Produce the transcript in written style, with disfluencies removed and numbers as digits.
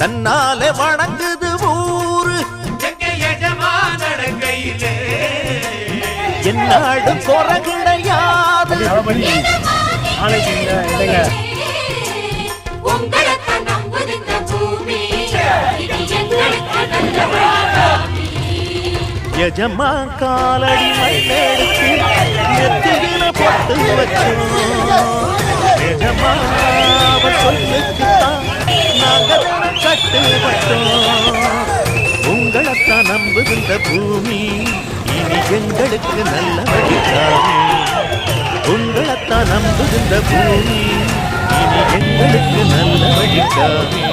தன்னாலே வணங்குது ஊரு என்னாடும் குறை கிடையாது. எஜமா காலடி மண்ணெடுத்து நெத்தியில பொட்டு வச்சோம். எஜமா அவர் சொல்லுக்குத்தான் நாங்கள் கட்டுப்பட்டோம். உங்களைத்தான் நம்புகின்ற பூமி இனி எங்களுக்கு நல்ல வழிகாமி. உங்களைத்தான் நம்புகின்ற பூமி இனி எங்களுக்கு நல்ல வழிகாமி.